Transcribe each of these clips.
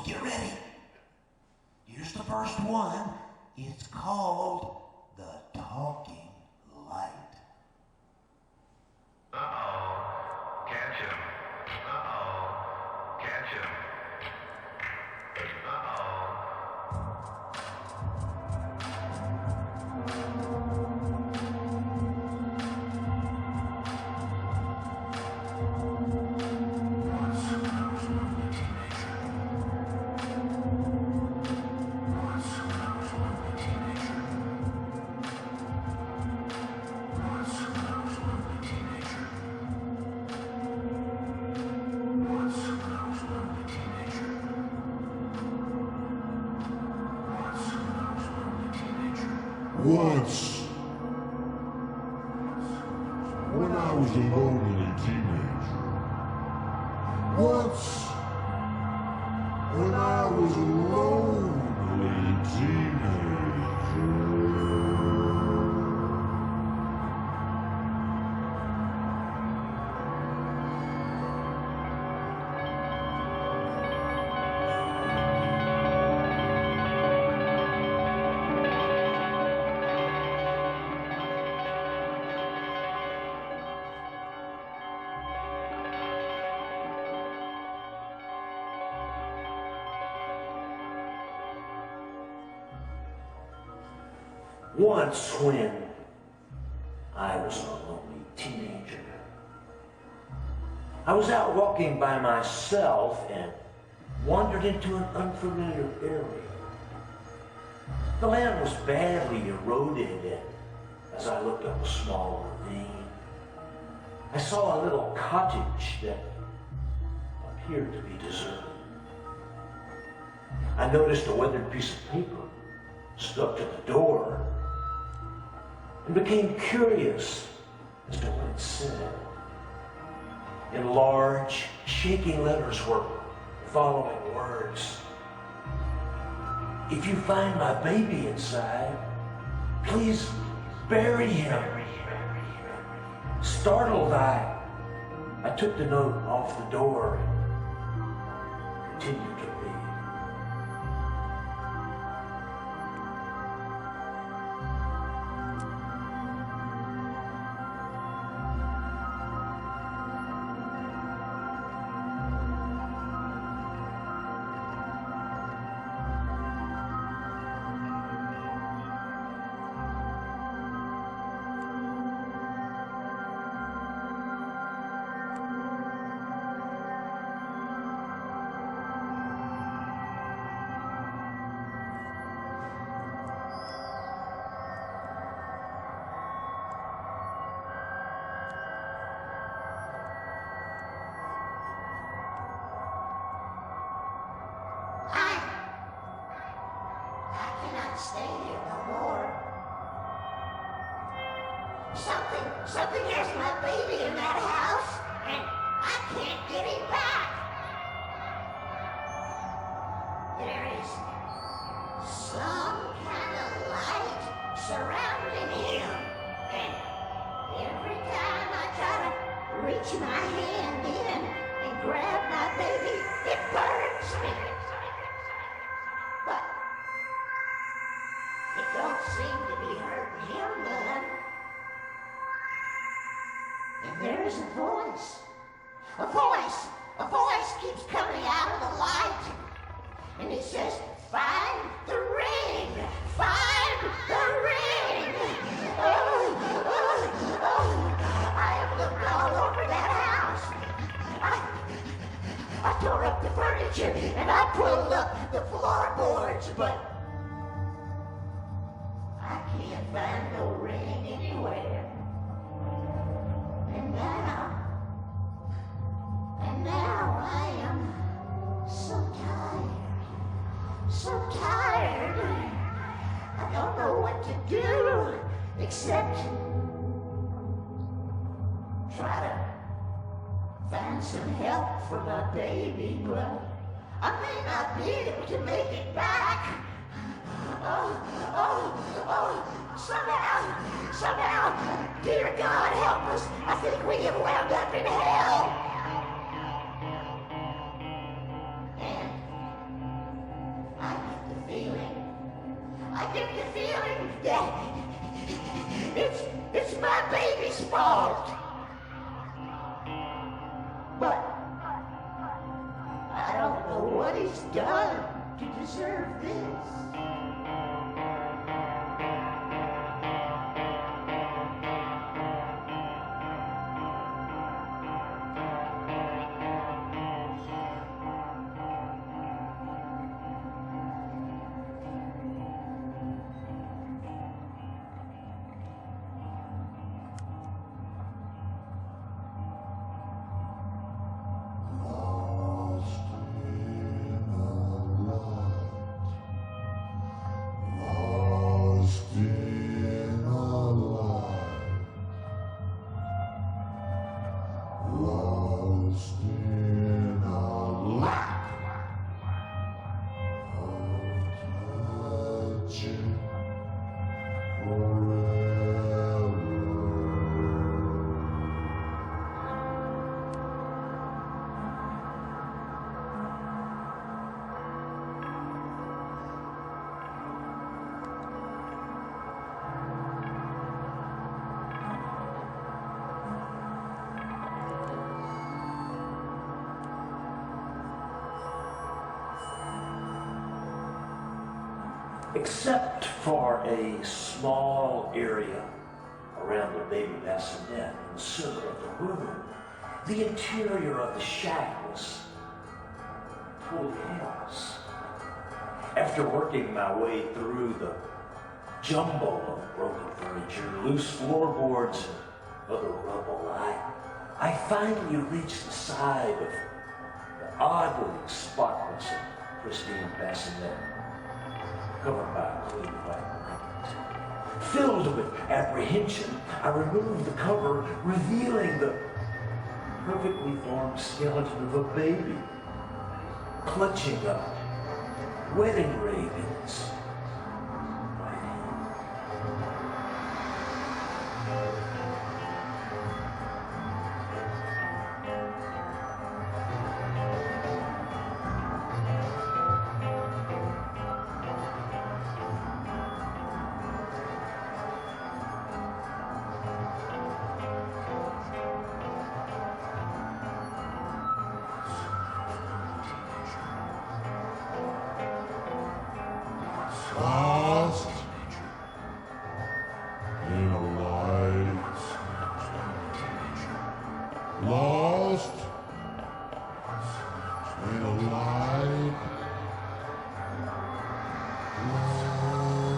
get ready. Here's the first one. It's called the talking light. Uh-oh. Catch him. Uh-oh. Catch him. Uh-oh. Once, when I was a lonely teenager. Once, when I was a lonely teenager. Once when I was a lonely teenager, I was out walking by myself and wandered into an unfamiliar area. The land was badly eroded, and as I looked up a small ravine, I saw a little cottage that appeared to be deserted. I noticed a weathered piece of paper stuck to the door and became curious as to what it said. In large, shaking letters were the following words: "If you find my baby inside, please bury him." Startled, I took the note off the door and continued to read. Stay here no more. Something has my baby in that house, and I can't get him back. There is some kind of light surrounding him, and every time I try to reach my hand in and grab my baby, it burns me. But it don't seem to be hurting him none. And there is a voice. A voice keeps coming out of the light. And it says, "Find the ring! Find the ring!" Oh, I have looked all over that house. I tore up the furniture and I pulled up the floorboards, but I can't find no ring anywhere. And now I am so tired. I don't know what to do except try to find some help for my baby, but I may not be able to make it back. Somehow, dear God, help us. I think we have wound up in hell. get the feeling that it's my baby's fault. But I don't know what he's done to deserve this. Except for a small area around the baby bassinet in the center of the room, the interior of the shack was full of chaos. After working my way through the jumble of broken furniture, loose floorboards, and other rubble, I finally reached the side of the oddly spotless and pristine bassinet, covered by a clean white blanket. Filled with apprehension, I removed the cover, revealing the perfectly formed skeleton of a baby, clutching a wedding ring in its right hand. Lost in a light. Lost in a light.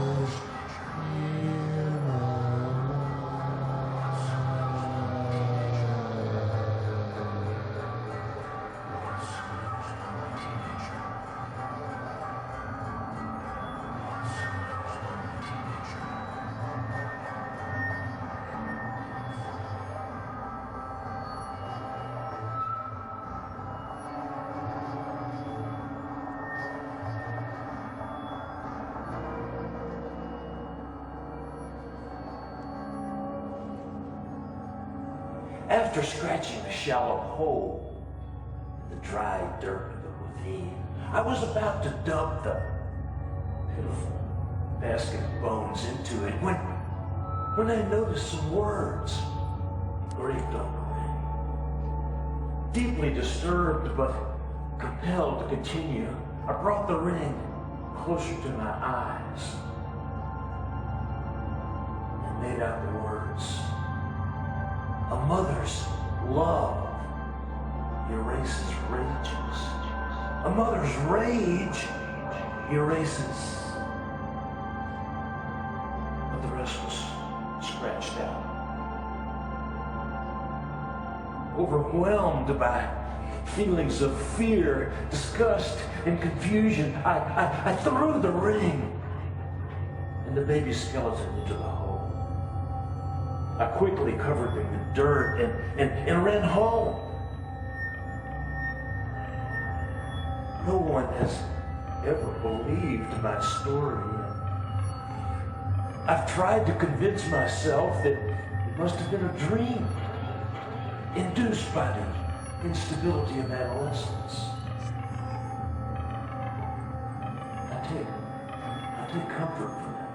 Lost in a After scratching a shallow hole in the dry dirt of the ravine, I was about to dump the pitiful basket of bones into it when I noticed some words engraved on the ring. Deeply disturbed but compelled to continue, I brought the ring closer to my eyes and made out the words, "A mother's love erases rages. A mother's rage erases." But the rest was scratched out. Overwhelmed by feelings of fear, disgust, and confusion, I threw the ring and the baby skeleton into the hole. I quickly covered them with dirt and ran home. No one has ever believed my story. I've tried to convince myself that it must have been a dream induced by the instability of adolescence. I take comfort from that.